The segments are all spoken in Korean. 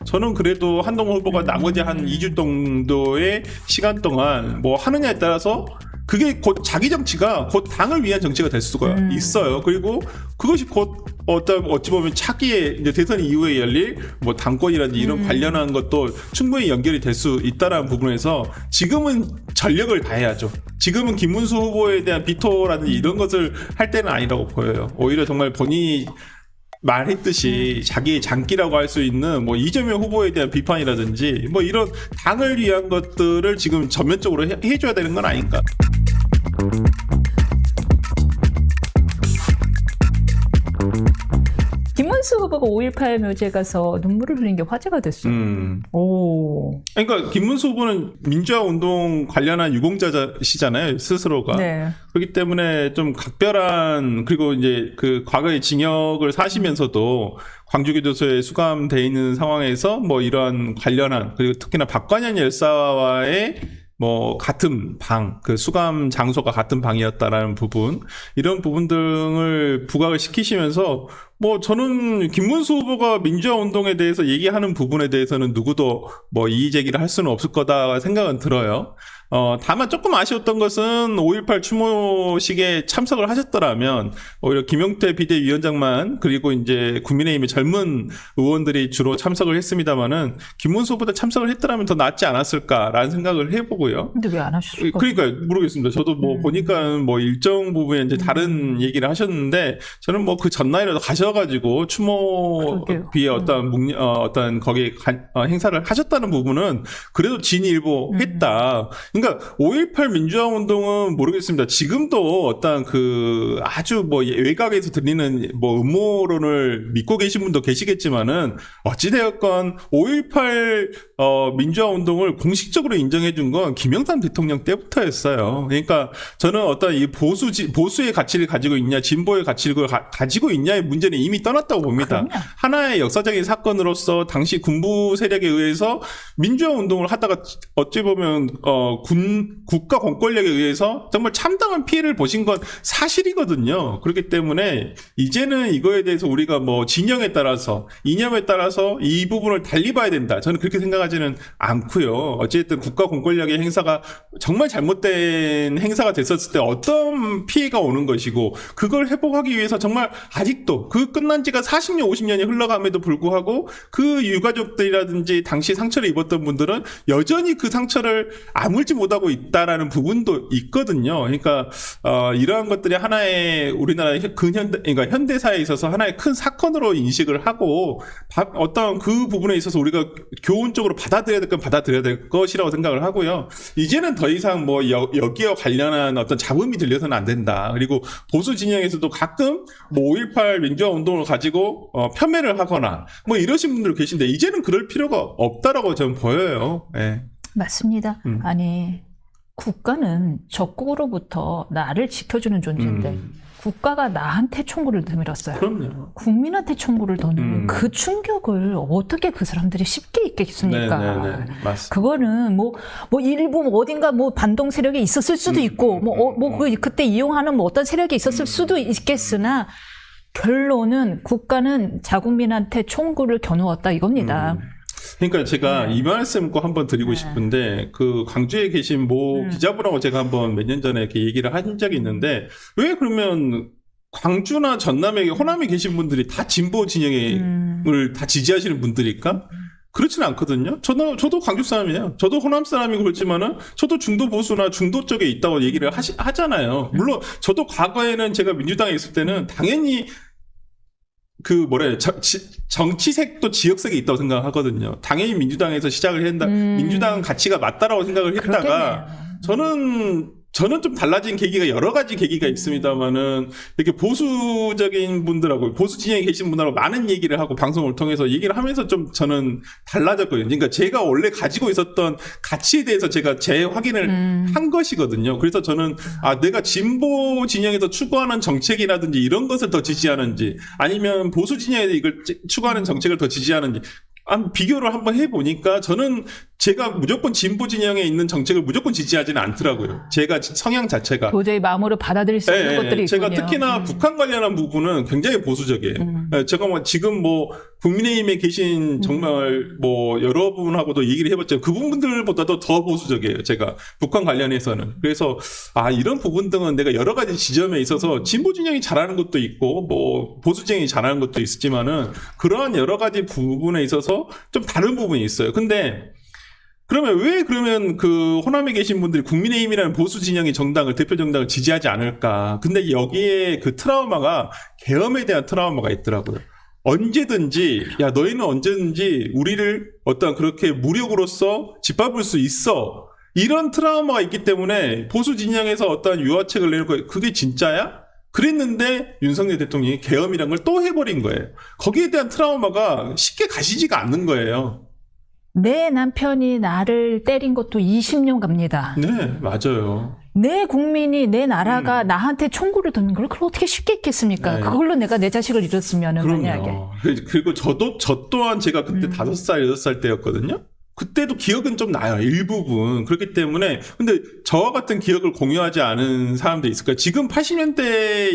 저는 그래도 한동훈 후보가 나머지 한 2주 정도의 시간 동안 뭐 하느냐에 따라서 그게 곧 자기 정치가 곧 당을 위한 정치가 될 수가 있어요. 그리고 그것이 곧 어찌 보면 차기에 이제 대선 이후에 열릴 뭐 당권이라든지 이런 관련한 것도 충분히 연결이 될 수 있다라는 부분에서 지금은 전력을 다해야죠. 지금은 김문수 후보에 대한 비토라든지 이런 것을 할 때는 아니라고 보여요. 오히려 정말 본인이 말했듯이 자기의 장기라고 할 수 있는 뭐 이재명 후보에 대한 비판이라든지 뭐 이런 당을 위한 것들을 지금 전면적으로 해줘야 되는 건 아닌가. 김문수 후보가 5.18 묘지에 가서 눈물을 흘린 게 화제가 됐어요. 오. 그러니까 김문수 후보는 민주화 운동 관련한 유공자시잖아요, 스스로가. 네. 그렇기 때문에 좀 각별한, 그리고 이제 그 과거의 징역을 사시면서도 광주교도소에 수감돼 있는 상황에서 뭐 이러한 관련한, 그리고 특히나 박관현 열사와의 뭐 같은 방, 그 수감 장소가 같은 방이었다라는 부분, 이런 부분 등을 부각을 시키시면서 뭐 저는 김문수 후보가 민주화 운동에 대해서 얘기하는 부분에 대해서는 누구도 뭐 이의 제기를 할 수는 없을 거다 생각은 들어요. 다만 조금 아쉬웠던 것은 5.18 추모식에 참석을 하셨더라면 오히려 김용태 비대위원장만, 그리고 이제 국민의힘의 젊은 의원들이 주로 참석을 했습니다만은 김문수 후보가 참석을 했더라면 더 낫지 않았을까라는 생각을 해보고요. 근데 왜 안 하셨을까? 그러니까 모르겠습니다. 저도 뭐 보니까 뭐 일정 부분에 이제 다른 얘기를 하셨는데, 저는 뭐 그 전날이라도 가셔가지고 추모비에 어떤 거기에 행사를 하셨다는 부분은 그래도 진일보했다. 그러니까 5.18 민주화 운동은 모르겠습니다. 지금도 어떤 그 아주 뭐 외곽에서 들리는 뭐 음모론을 믿고 계신 분도 계시겠지만은 어찌되었건 5.18 민주화 운동을 공식적으로 인정해 준 건 김영삼 대통령 때부터였어요. 그러니까 저는 어떤 이 보수의 가치를 가지고 있냐, 진보의 가치를 가지고 있냐의 문제는 이미 떠났다고 봅니다. 그럼요. 하나의 역사적인 사건으로서 당시 군부 세력에 의해서 민주화 운동을 하다가 어찌 보면 국가 공권력에 의해서 정말 참담한 피해를 보신 건 사실이거든요. 그렇기 때문에 이제는 이거에 대해서 우리가 뭐 진영에 따라서, 이념에 따라서 이 부분을 달리 봐야 된다. 저는 그렇게 생각하지는 않고요. 어쨌든 국가 공권력의 행사가 정말 잘못된 행사가 됐었을 때 어떤 피해가 오는 것이고, 그걸 회복하기 위해서 정말 아직도 그 끝난 지가 40년, 50년이 흘러감에도 불구하고 그 유가족들이라든지 당시 상처를 입었던 분들은 여전히 그 상처를 아물지 못하고 있다라는 부분도 있거든요. 그러니까 이러한 것들이 하나의 우리나라 그러니까 현대사에 있어서 하나의 큰 사건으로 인식을 하고 어떤 그 부분에 있어서 우리가 교훈적으로 받아들여야 될 건 받아들여야 될 것이라고 생각을 하고요. 이제는 더 이상 뭐 여기와 관련한 어떤 잡음이 들려서는 안 된다. 그리고 보수 진영에서도 가끔 뭐 5.18 민주화 운동을 가지고 폄훼를 하거나 뭐 이러신 분들 계신데 이제는 그럴 필요가 없다라고 저는 보여요. 네. 맞습니다. 아니, 국가는 적국으로부터 나를 지켜주는 존재인데 국가가 나한테 총구를 내밀었어요. 그럼요. 국민한테 총구를 더 내밀 그 충격을 어떻게 그 사람들이 쉽게 잊겠습니까? 네네네. 맞습니다. 그거는 뭐 일부 뭐 어딘가 뭐 반동 세력이 있었을 수도 있고 그때 이용하는 뭐 어떤 세력이 있었을 수도 있겠으나 결론은 국가는 자국민한테 총구를 겨누었다 이겁니다. 그러니까 제가 이 말씀 꼭 한번 드리고 싶은데, 그 광주에 계신 모 기자분하고 제가 한번 몇 년 전에 이렇게 얘기를 한 적이 있는데, 왜 그러면 광주나 전남에, 호남에 계신 분들이 다 진보 진영을 다 지지하시는 분들일까? 그렇지는 않거든요. 저도 광주 사람이에요. 저도 호남 사람이고 그렇지만은 저도 중도 보수나 중도 쪽에 있다고 얘기를 하잖아요. 물론 저도 과거에는 제가 민주당에 있을 때는 당연히 정치색도 지역색이 있다고 생각하거든요. 당연히 민주당에서 시작을 한다. 민주당 가치가 맞다라고 생각을 했다가, 저는 좀 달라진 계기가 여러 가지 계기가 있습니다만은, 이렇게 보수적인 분들하고, 보수 진영에 계신 분들하고 많은 얘기를 하고, 방송을 통해서 얘기를 하면서 좀 저는 달라졌거든요. 그러니까 제가 원래 가지고 있었던 가치에 대해서 제가 재확인을 한 것이거든요. 그래서 저는, 내가 진보 진영에서 추구하는 정책이라든지 이런 것을 더 지지하는지, 아니면 보수 진영에서 이걸 추구하는 정책을 더 지지하는지, 비교를 한번 해보니까 저는 제가 무조건 진보 진영에 있는 정책을 무조건 지지하지는 않더라고요. 제가 성향 자체가. 도저히 마음으로 받아들일 수 없는 것들이 있군요. 제가 특히나 북한 관련한 부분은 굉장히 보수적이에요. 제가 뭐 지금 뭐 국민의힘에 계신 정말 뭐 여러분하고도 얘기를 해봤지만 그 부분들보다도 더 보수적이에요. 제가 북한 관련해서는. 그래서 이런 부분 등은 내가 여러 가지 지점에 있어서 진보 진영이 잘하는 것도 있고 뭐 보수 진영이 잘하는 것도 있지만은 그러한 여러 가지 부분에 있어서 좀 다른 부분이 있어요. 근데 그러면 그 호남에 계신 분들이 국민의힘이라는 보수 진영의 정당을, 대표 정당을 지지하지 않을까. 근데 여기에 그 트라우마가, 계엄에 대한 트라우마가 있더라고요. 너희는 언제든지 우리를 어떤 그렇게 무력으로서 짓밟을 수 있어. 이런 트라우마가 있기 때문에 보수 진영에서 어떤 유화책을 내는 거예요. 그게 진짜야? 그랬는데 윤석열 대통령이 계엄이란 걸 또 해버린 거예요. 거기에 대한 트라우마가 쉽게 가시지가 않는 거예요. 내 남편이 나를 때린 것도 20년 갑니다. 네, 맞아요. 내 국민이, 내 나라가 나한테 총구를 든 걸 그걸 어떻게 쉽게 했겠습니까? 네. 그걸로 내가 내 자식을 잃었으면은 만약에. 그럼요. 그리고 저 또한 제가 그때 5살, 6살 때였거든요. 그때도 기억은 좀 나요. 일부분. 그렇기 때문에. 근데 저와 같은 기억을 공유하지 않은 사람도 있을 거예요. 지금 80년대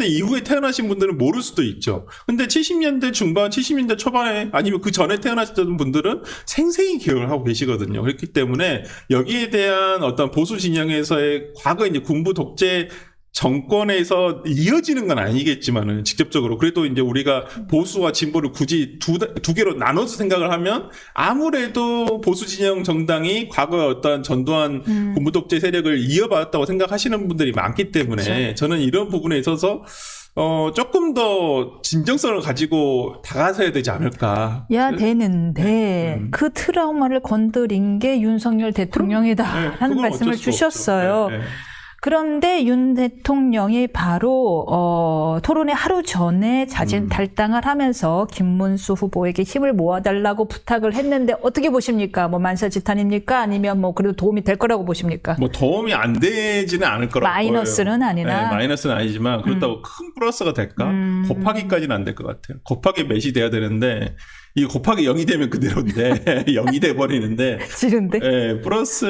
이후에 태어나신 분들은 모를 수도 있죠. 근데 70년대 중반, 70년대 초반에 아니면 그 전에 태어나셨던 분들은 생생히 기억을 하고 계시거든요. 그렇기 때문에 여기에 대한 어떤 보수 진영에서의 과거 이제 군부 독재 정권에서 이어지는 건 아니겠지만은 직접적으로 그래도 이제 우리가 보수와 진보를 굳이 두 개로 나눠서 생각을 하면 아무래도 보수 진영 정당이 과거에 어떤 전두환 군부 독재 세력을 이어받았다고 생각하시는 분들이 많기 때문에 그렇죠. 저는 이런 부분에 있어서 조금 더 진정성을 가지고 다가서야 되지 않을까. 되는데 그 트라우마를 건드린 게 윤석열 대통령이다 하는 그건 말씀을 어쩔 수 없죠. 주셨어요. 네. 그런데 윤 대통령이 바로 토론회 하루 전에 자진 탈당을 하면서 김문수 후보에게 힘을 모아달라고 부탁을 했는데 어떻게 보십니까? 뭐 만사지탄입니까? 아니면 뭐 그래도 도움이 될 거라고 보십니까? 뭐 도움이 안 되지는 않을 거라고 마이너스는 보여요. 아니나? 네, 마이너스는 아니지만 그렇다고 큰 플러스가 될까? 곱하기까지는 안 될 것 같아요. 곱하기 몇이 돼야 되는데 이 곱하기 0이 되면 그대로인데 0이 돼 버리는데 싫은데? 네, 플러스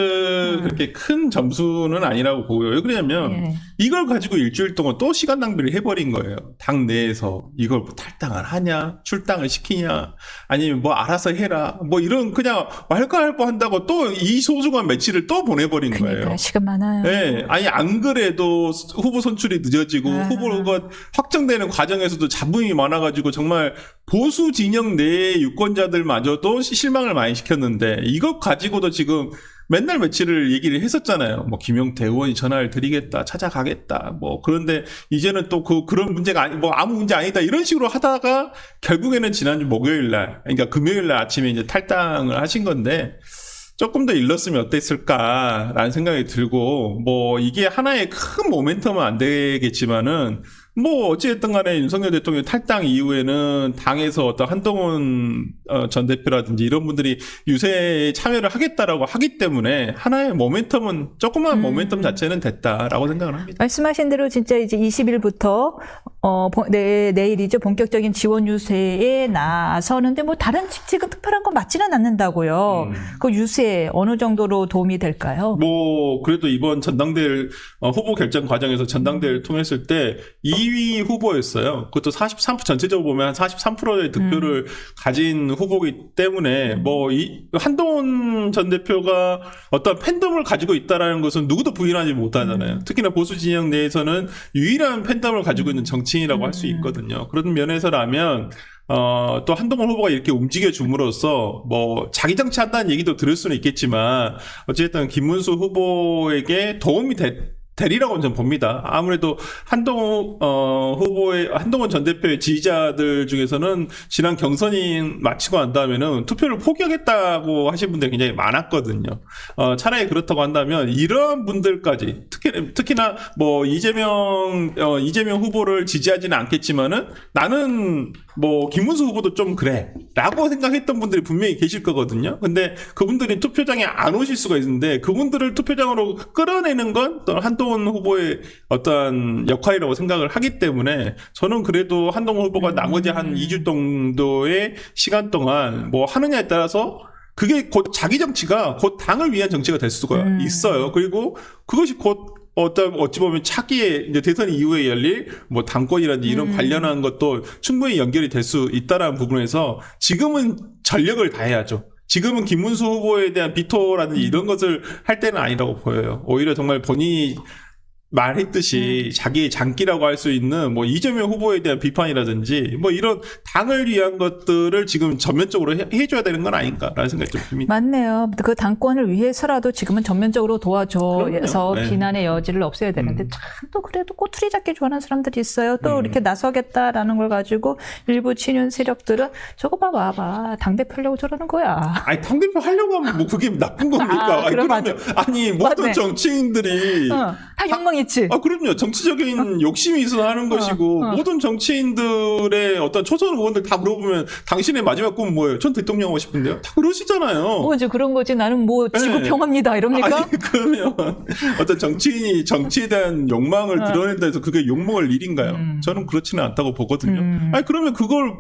그렇게 큰 점수는 아니라고 보고요. 왜 그러냐면 이걸 가지고 일주일 동안 또 시간 낭비를 해버린 거예요. 당 내에서 이걸 뭐 탈당을 하냐, 출당을 시키냐, 아니면 뭐 알아서 해라, 뭐 이런 그냥 말까할거 한다고 또 이 소중한 며칠을 또 보내버린 그러니까 거예요. 시간 많아요. 네, 아니 안 그래도 후보 선출이 늦어지고 후보가 확정되는 과정에서도 잡음이 많아가지고 정말 보수 진영 내의 유권자들마저도 실망을 많이 시켰는데 이것 가지고도 지금 맨날 며칠을 얘기를 했었잖아요. 뭐 김용태 의원이 전화를 드리겠다, 찾아가겠다. 뭐 그런데 이제는 또 그런 문제가 뭐 아무 문제 아니다 이런 식으로 하다가 결국에는 지난주 목요일 날, 그러니까 금요일 날 아침에 이제 탈당을 하신 건데. 조금 더 일렀으면 어땠을까라는 생각이 들고, 뭐, 이게 하나의 큰 모멘텀은 안 되겠지만은, 뭐, 어찌됐든 간에 윤석열 대통령 탈당 이후에는 당에서 어떤 한동훈 전 대표라든지 이런 분들이 유세에 참여를 하겠다라고 하기 때문에 하나의 모멘텀은, 조그만 모멘텀 자체는 됐다라고 생각을 합니다. 말씀하신 대로 진짜 이제 20일부터 내일이죠. 본격적인 지원 유세에 나서는데 뭐 다른 지금 특별한 건 맞지는 않는다고요. 그 유세 어느 정도로 도움이 될까요? 뭐 그래도 이번 전당대회 후보 결정 과정에서 전당대회를 통했을 때 2위 후보였어요. 그것도 43% 전체적으로 보면 한 43%의 득표를 가진 후보이기 때문에 뭐 한동훈 전 대표가 어떤 팬덤을 가지고 있다라는 것은 누구도 부인하지 못하잖아요. 특히나 보수 진영 내에서는 유일한 팬덤을 가지고 있는 정치인이라고 할 수 있거든요. 그런 면에서라면 또 한동훈 후보가 이렇게 움직여 줌으로써 뭐 자기 정치한다는 얘기도 들을 수는 있겠지만 어쨌든 김문수 후보에게 도움이 되리라고 저는 봅니다. 아무래도 한동훈 전 대표의 지지자들 중에서는 지난 경선이 마치고 난 다음에는 투표를 포기하겠다고 하신 분들이 굉장히 많았거든요. 차라리 그렇다고 한다면 이러한 분들까지 특히나 뭐 이재명 후보를 지지하지는 않겠지만은 나는 뭐 김문수 후보도 좀 그래라고 생각했던 분들이 분명히 계실 거거든요. 근데 그분들이 투표장에 안 오실 수가 있는데 그분들을 투표장으로 끌어내는 건 또 한동훈 후보의 어떤 역할이라고 생각을 하기 때문에 저는 그래도 한동훈 후보가 나머지 한 2주 정도의 시간 동안 뭐 하느냐에 따라서 그게 곧 자기 정치가 곧 당을 위한 정치가 될 수가 있어요. 그리고 그것이 곧 어찌 보면 차기에 이제 대선 이후에 열릴 뭐 당권이라든지 이런 관련한 것도 충분히 연결이 될 수 있다라는 부분에서 지금은 전력을 다해야죠. 지금은 김문수 후보에 대한 비토라든지 이런 것을 할 때는 아니라고 보여요. 오히려 정말 본인이 말했듯이 자기의 장기라고 할 수 있는 뭐 이재명 후보에 대한 비판이라든지 뭐 이런 당을 위한 것들을 지금 전면적으로 해줘야 되는 건 아닌가라는 생각이 좀 듭니다. 맞네요. 그 당권을 위해서라도 지금은 전면적으로 도와줘서 네. 비난의 여지를 없애야 되는데 참 또 그래도 꼬투리 잡기 좋아하는 사람들이 있어요. 또 이렇게 나서겠다라는 걸 가지고 일부 친윤 세력들은 저거 봐봐 당대표려고 저러는 거야. 아니 당대표 하려고 하면 뭐 그게 나쁜 겁니까? 아니, 그럼 그러면 아니 모든 맞네. 정치인들이 다 욕망 있지. 그럼요. 정치적인 욕심이 있어서 하는 것이고 모든 정치인들의 어떤 초선 의원들 다 물어보면 당신의 마지막 꿈은 뭐예요? 전 대통령 하고 싶은데요. 다 그러시잖아요. 뭐 이제 그런 거지. 나는 뭐 지구 네. 평화입니다. 이럽니까? 아니 그러면 어떤 정치인이 정치에 대한 욕망을 드러낸다 해서 그게 욕먹을 일인가요? 저는 그렇지는 않다고 보거든요. 아니 그러면 그걸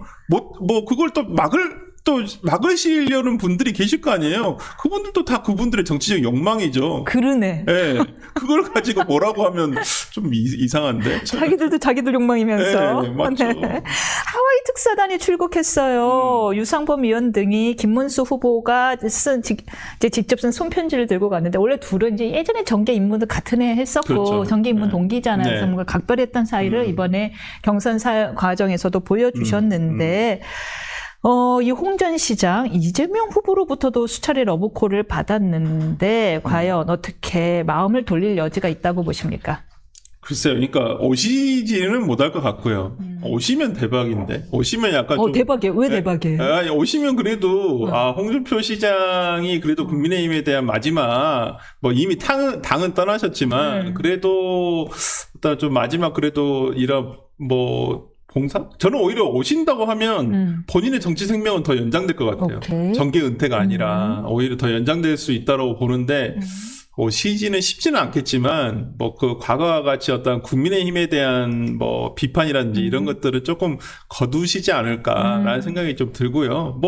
그걸 또 막으시려는 분들이 계실 거 아니에요. 그분들도 다 그분들의 정치적 욕망이죠. 그러네. 예. 그걸 가지고 뭐라고 하면 좀 이상한데. 자기들도 자기들 욕망이면서. 네, 맞죠. 하와이 특사단이 출국했어요. 유상범 의원 등이 김문수 후보가 이제 직접 쓴 손편지를 들고 갔는데 원래 둘은 이제 예전에 정계 입문도 같은 해 했었고 그렇죠. 정계 입문 네. 동기잖아요. 네. 그래서 뭔가 각별했던 사이를 이번에 경선 과정에서도 보여주셨는데 이 홍 전 시장 이재명 후보로부터도 수차례 러브콜을 받았는데 과연 어떻게 마음을 돌릴 여지가 있다고 보십니까? 글쎄요. 그러니까 오시지는 못할 것 같고요. 오시면 대박인데. 오시면 약간 좀 대박이에요. 왜 대박이에요? 아니, 오시면 그래도 홍준표 시장이 그래도 국민의힘에 대한 마지막 뭐 이미 당은 떠나셨지만 그래도 일단 좀 마지막 그래도 이런 뭐 봉사? 저는 오히려 오신다고 하면 본인의 정치 생명은 더 연장될 것 같아요. 오케이. 정계 은퇴가 아니라 오히려 더 연장될 수 있다고 보는데 시지는 쉽지는 않겠지만 뭐 그 과거와 같이 어떤 국민의힘에 대한 뭐 비판이라든지 이런 것들을 조금 거두시지 않을까라는 생각이 좀 들고요.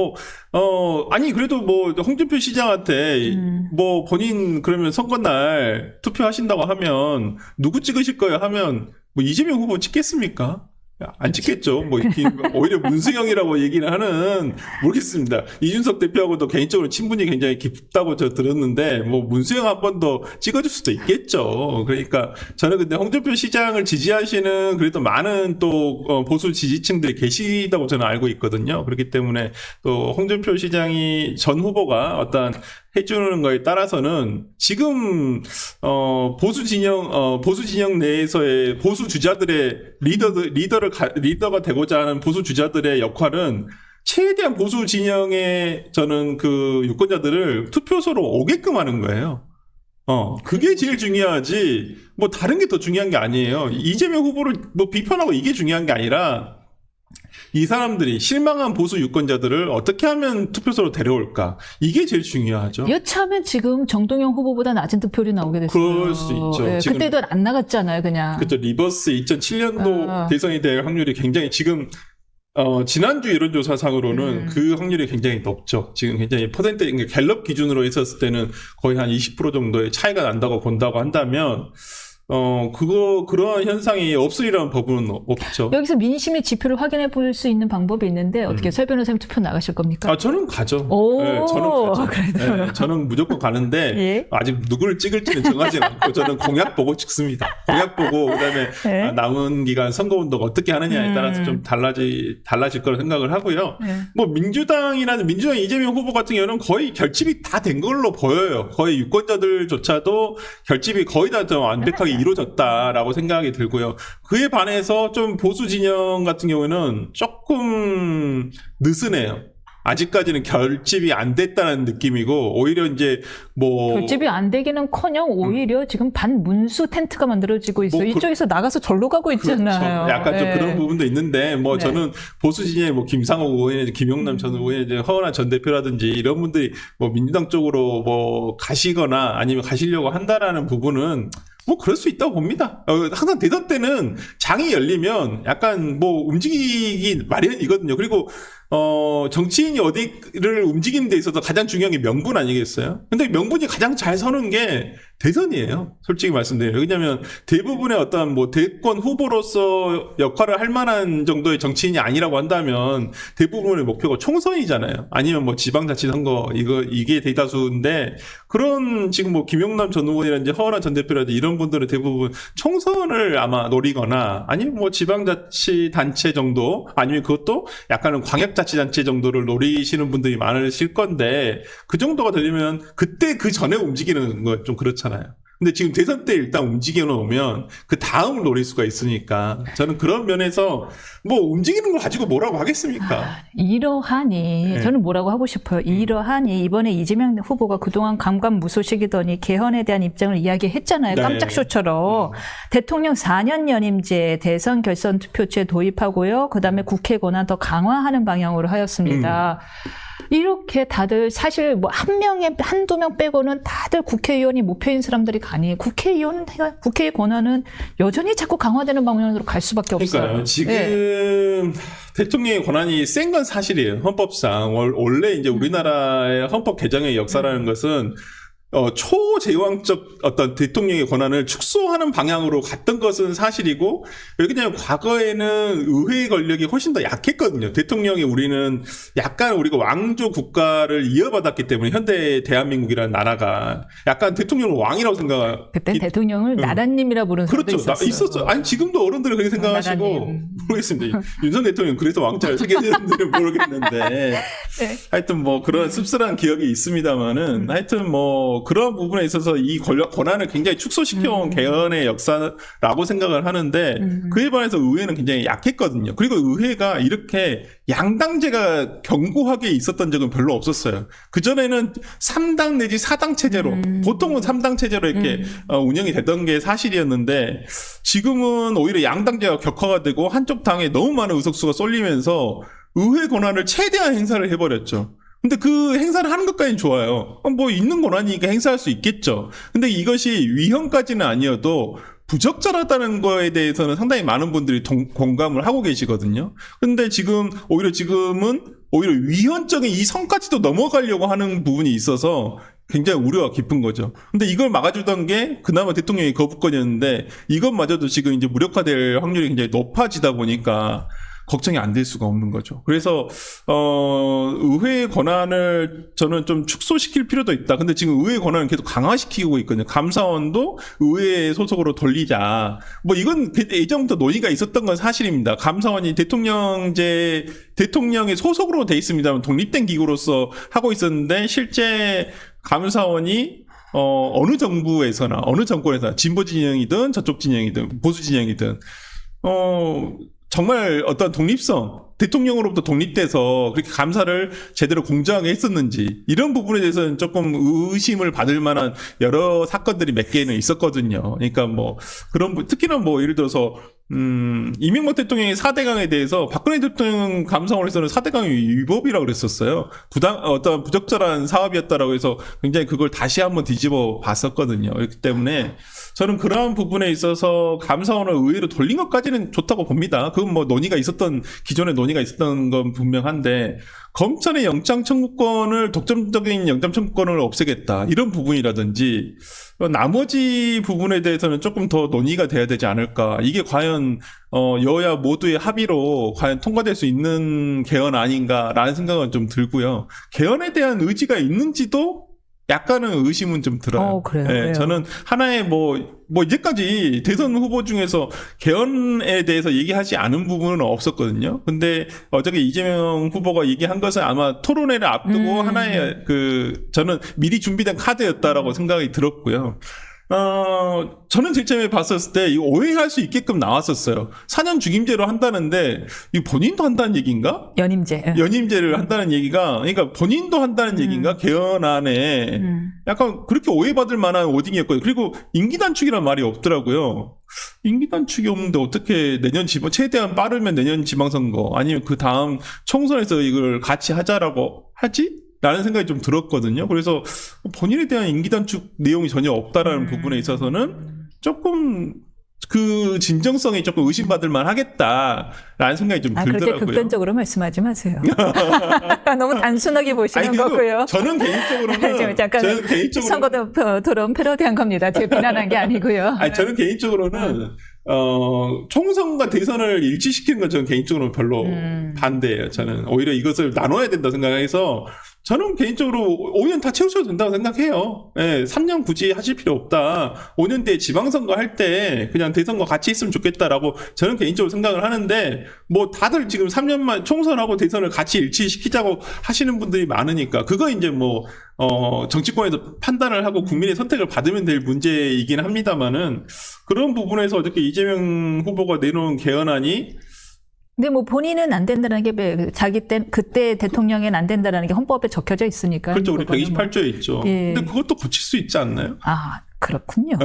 아니 그래도 뭐 홍준표 시장한테 뭐 본인 그러면 선거날 투표하신다고 하면 누구 찍으실 거예요 하면 뭐 이재명 후보 찍겠습니까? 안 찍겠죠. 뭐 오히려 문수영이라고 얘기는 하는 모르겠습니다. 이준석 대표하고도 개인적으로 친분이 굉장히 깊다고 저 들었는데 뭐 문수영 한 번 더 찍어줄 수도 있겠죠. 그러니까 저는 근데 홍준표 시장을 지지하시는 그래도 많은 또 보수 지지층들이 계시다고 저는 알고 있거든요. 그렇기 때문에 또 홍준표 시장이 전 후보가 어떤 해주는 거에 따라서는 지금 보수 진영 내에서의 보수 주자들의 리더가 되고자 하는 보수 주자들의 역할은 최대한 보수 진영의 저는 그 유권자들을 투표소로 오게끔 하는 거예요. 그게 제일 중요하지. 뭐 다른 게 더 중요한 게 아니에요. 이재명 후보를 뭐 비판하고 이게 중요한 게 아니라 이 사람들이 실망한 보수 유권자들을 어떻게 하면 투표소로 데려올까? 이게 제일 중요하죠. 여차하면 지금 정동영 후보보다 낮은 득표율이 나오게 됐어요. 그럴 수 있죠. 네, 지금 그때도 안 나갔잖아요, 그냥. 그렇죠. 리버스 2007년도 대선이 될 확률이 굉장히 지금 지난주 여론조사상으로는 그 확률이 굉장히 높죠. 지금 굉장히 퍼센트 갤럽 기준으로 했었을 때는 거의 한 20% 정도의 차이가 난다고 본다고 한다면 그런 현상이 없으리라는 법은 없죠. 여기서 민심의 지표를 확인해 볼 수 있는 방법이 있는데 어떻게 설 변호사님 투표 나가실 겁니까? 저는 가죠. 오, 네, 저는 가죠. 그래도요. 네, 저는 무조건 가는데 예. 아직 누구를 찍을지는 정하지 않고 저는 공약 보고 찍습니다. 공약 보고 그다음에 네. 남은 기간 선거운동 어떻게 하느냐에 따라서 좀 달라질 거라 생각을 하고요. 네. 뭐 민주당 이재명 후보 같은 경우는 거의 결집이 다 된 걸로 보여요. 거의 유권자들조차도 결집이 거의 다 좀 완벽하게 이루어졌다라고 생각이 들고요. 그에 반해서 좀 보수 진영 같은 경우에는 조금 느슨해요. 아직까지는 결집이 안 됐다는 느낌이고 오히려 이제 뭐 결집이 안 되기는커녕 오히려 지금 반문수 텐트가 만들어지고 있어요. 뭐 이쪽에서 나가서 절로 가고 있잖아요. 그렇죠. 약간 좀 네. 그런 부분도 있는데 뭐 네. 저는 보수 진영의 뭐 김상호 의원이나 김용남 전 의원이 허은하 전 대표라든지 이런 분들이 뭐 민주당 쪽으로 뭐 가시거나 아니면 가시려고 한다라는 부분은 뭐 그럴 수 있다고 봅니다. 항상 대선 때는 장이 열리면 약간 뭐 움직이기 마련이거든요. 그리고 정치인이 어디를 움직이는 데 있어서 가장 중요한 게 명분 아니겠어요? 근데 명분이 가장 잘 서는 게 대선이에요. 솔직히 말씀드려요. 왜냐하면 대부분의 어떤 뭐 대권 후보로서 역할을 할 만한 정도의 정치인이 아니라고 한다면 대부분의 목표가 총선이잖아요. 아니면 뭐 지방자치선거 이게 대다수인데 그런 지금 뭐 김용남 전 의원이라든지 허은하 전 대표라든지 이런 분들은 대부분 총선을 아마 노리거나 아니면 뭐 지방자치단체 정도 아니면 그것도 약간은 광역자치단체 정도를 노리시는 분들이 많으실 건데 그 정도가 되려면 그때 그 전에 움직이는 건 좀 그렇잖아요. 근데 지금 대선 때 일단 움직여 놓으면 그 다음을 노릴 수가 있으니까 저는 그런 면에서 뭐 움직이는 걸 가지고 뭐라고 하겠습니까? 이러하니 네. 저는 뭐라고 하고 싶어요. 이러하니 이번에 이재명 후보가 그동안 감감무소식이더니 개헌에 대한 입장을 이야기했잖아요. 네. 깜짝 쇼처럼. 대통령 4년 연임제 대선 결선 투표제 도입하고요. 그다음에 국회 권한 더 강화하는 방향으로 하였습니다. 이렇게 다들 사실 뭐 한 명에 한두 명 빼고는 다들 국회의원이 목표인 사람들이 가니 국회의 권한은 여전히 자꾸 강화되는 방향으로 갈 수밖에 없어요. 그러니까요. 지금 네. 대통령의 권한이 센 건 사실이에요. 헌법상. 원래 이제 우리나라의 헌법 개정의 역사라는 것은 초제왕적 어떤 대통령의 권한을 축소하는 방향으로 갔던 것은 사실이고, 왜냐하면 과거에는 의회의 권력이 훨씬 더 약했거든요. 대통령이 우리는 약간 우리가 왕조 국가를 이어받았기 때문에 현대 대한민국이라는 나라가 약간 대통령을 왕이라고 생각. 그때 대통령을 나라님이라 부르는 사람도 그렇죠. 있었어요. 있었죠. 아니 지금도 어른들은 그렇게 생각하시고 나라님. 모르겠습니다. 윤석 대통령 그래서 왕자를 세게 되는지는 모르겠는데 네. 하여튼 뭐 그런 씁쓸한 기억이 있습니다만은 하여튼 뭐 그런 부분에 있어서 이 권한을 굉장히 축소시켜온 개헌의 역사라고 생각을 하는데 그에 반해서 의회는 굉장히 약했거든요. 그리고 의회가 이렇게 양당제가 견고하게 있었던 적은 별로 없었어요. 그전에는 3당 내지 4당 체제로 보통은 3당 체제로 이렇게 운영이 됐던 게 사실이었는데 지금은 오히려 양당제가 격화가 되고 한쪽 당에 너무 많은 의석수가 쏠리면서 의회 권한을 최대한 행사를 해버렸죠. 근데 그 행사를 하는 것까지는 좋아요. 뭐 있는 권한이니까 행사할 수 있겠죠. 근데 이것이 위헌까지는 아니어도 부적절하다는 거에 대해서는 상당히 많은 분들이 공감을 하고 계시거든요. 근데 지금은 오히려 위헌적인 이 선까지도 넘어가려고 하는 부분이 있어서 굉장히 우려가 깊은 거죠. 근데 이걸 막아주던 게 그나마 대통령의 거부권이었는데 이것마저도 지금 이제 무력화될 확률이 굉장히 높아지다 보니까 걱정이 안 될 수가 없는 거죠. 그래서 의회의 권한을 저는 좀 축소시킬 필요도 있다. 근데 지금 의회의 권한을 계속 강화시키고 있거든요. 감사원도 의회 소속으로 돌리자. 뭐 이건 예전부터 논의가 있었던 건 사실입니다. 감사원이 대통령의 소속으로 돼 있습니다만 독립된 기구로서 하고 있었는데 실제 감사원이 어느 정부에서나 어느 정권에서나 진보 진영이든 저쪽 진영이든 보수 진영이든 정말 어떤 독립성, 대통령으로부터 독립돼서 그렇게 감사를 제대로 공정하게 했었는지 이런 부분에 대해서는 조금 의심을 받을 만한 여러 사건들이 몇 개는 있었거든요. 그러니까 뭐 그런 특히나 뭐 예를 들어서 이명박 대통령의 4대강에 대해서 박근혜 대통령 감사원에서는 4대강이 위법이라고 그랬었어요. 어떤 부적절한 사업이었다라고 해서 굉장히 그걸 다시 한번 뒤집어 봤었거든요. 그렇기 때문에 저는 그러한 부분에 있어서 감사원을 의회로 돌린 것까지는 좋다고 봅니다. 그건 뭐 기존에 논의가 있었던 건 분명한데 검찰의 영장 청구권을 독점적인 영장 청구권을 없애겠다 이런 부분이라든지 나머지 부분에 대해서는 조금 더 논의가 돼야 되지 않을까. 이게 과연 여야 모두의 합의로 과연 통과될 수 있는 개헌 아닌가라는 생각은 좀 들고요. 개헌에 대한 의지가 있는지도 약간은 의심은 좀 들어요. 그래요. 네, 그래요. 저는 하나의 이제까지 대선 후보 중에서 개헌에 대해서 얘기하지 않은 부분은 없었거든요. 근데 어저께 이재명 후보가 얘기한 것은 아마 토론회를 앞두고 하나의 저는 미리 준비된 카드였다라고 생각이 들었고요. 저는 제일 처음에 봤었을 때 이거 오해할 수 있게끔 나왔었어요. 4년 중임제로 한다는데 이 본인도 한다는 얘기인가? 연임제를 한다는 얘기가 그러니까 본인도 한다는 얘기인가? 개헌안에 약간 그렇게 오해받을 만한 워딩이었거든요. 그리고 임기 단축이란 말이 없더라고요. 임기 단축이 없는데 어떻게 최대한 빠르면 내년 지방선거 아니면 그 다음 총선에서 이걸 같이 하자라고 하지? 라는 생각이 좀 들었거든요. 그래서 본인에 대한 임기 단축 내용이 전혀 없다라는 부분에 있어서는 조금 그 진정성이 조금 의심받을 만하겠다라는 생각이 좀 그렇게 들더라고요. 극단적으로 말씀하지 마세요. 너무 단순하게 보시는 그리고 거고요. 저는 개인적으로는 잠깐 선거 토론 패러디한 겁니다. 제가 비난한 게 아니고요. 저는 개인적으로는 총선과 대선을 일치시키는 건 저는 개인적으로 별로 반대예요. 저는 오히려 이것을 나눠야 된다 생각해서 저는 개인적으로 5년 다 채우셔도 된다고 생각해요. 3년 굳이 하실 필요 없다. 5년 뒤에 지방선거 할 때 그냥 대선과 같이 있으면 좋겠다라고 저는 개인적으로 생각을 하는데 뭐 다들 지금 3년만 총선하고 대선을 같이 일치시키자고 하시는 분들이 많으니까 그거 이제 뭐 정치권에서 판단을 하고 국민의 선택을 받으면 될 문제이긴 합니다만은 그런 부분에서 어떻게 이재명 후보가 내놓은 개헌안이 근데 뭐 본인은 안 된다는 게 자기 때 그때 대통령엔 안 된다는 게 헌법에 적혀져 있으니까. 그렇죠. 우리 그거는 128조에 있죠. 예. 근데 그것도 고칠 수 있지 않나요? 그렇군요.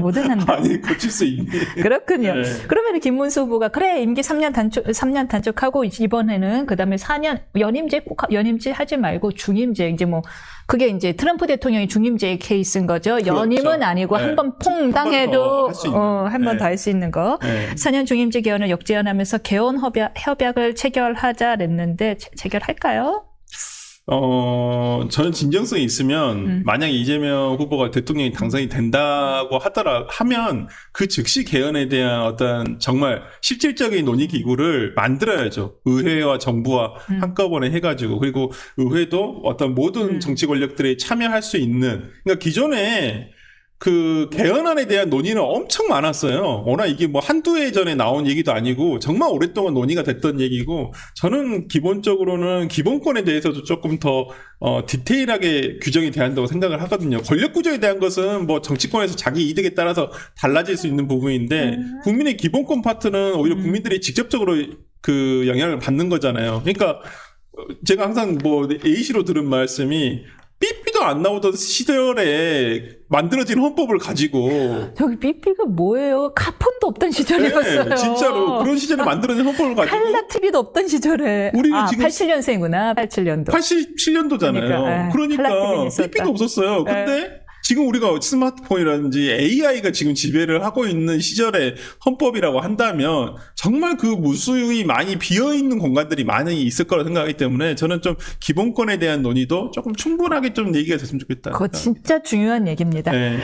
뭐든 한다. 아니 고칠 수 있니? 그렇군요. 네. 그러면 김문수 후보가 그래 임기 3년 단축하고 이번에는 그다음에 4년 연임제 하지 말고 중임제 이제 뭐 그게 이제 트럼프 대통령이 중임제 케이스인 거죠. 그렇죠. 연임은 아니고 네. 한 번 퐁당해도 한 번 네. 더 할 수 있는 거. 네. 4년 중임제 개헌을 역제안하면서 개헌 협약을 체결하자 그랬는데 체결할까요? 저는 진정성이 있으면 만약에 이재명 후보가 대통령이 당선이 된다고 하면 그 즉시 개헌에 대한 어떤 정말 실질적인 논의 기구를 만들어야죠. 의회와 정부와 한꺼번에 해가지고 그리고 의회도 어떤 모든 정치 권력들이 참여할 수 있는 그러니까 기존에 그 개헌안에 대한 논의는 엄청 많았어요. 워낙 이게 뭐 한두 해 전에 나온 얘기도 아니고 정말 오랫동안 논의가 됐던 얘기고 저는 기본적으로는 기본권에 대해서도 조금 더 디테일하게 규정이 돼야 한다고 생각을 하거든요. 권력 구조에 대한 것은 뭐 정치권에서 자기 이득에 따라서 달라질 수 있는 부분인데 국민의 기본권 파트는 오히려 국민들이 직접적으로 그 영향을 받는 거잖아요. 그러니까 제가 항상 뭐 A씨로 들은 말씀이 삐삐도 안 나오던 시절에 만들어진 헌법을 가지고 저기 삐삐가 뭐예요? 카폰도 없던 시절이었어요. 네, 진짜로 그런 시절에 만들어진 헌법을 가지고 칼라 TV도 없던 시절에 우리가 지금 87년생이구나. 87년도. 87년도잖아요. 그러니까, 칼라 TV는 있었다. 삐삐도 없었어요. 근데 지금 우리가 스마트폰이라든지 AI가 지금 지배를 하고 있는 시절의 헌법이라고 한다면 정말 그 무수히 많이 비어있는 공간들이 많이 있을 거라 생각하기 때문에 저는 좀 기본권에 대한 논의도 조금 충분하게 좀 얘기가 됐으면 좋겠다. 그거 진짜 중요한 얘기입니다. 네.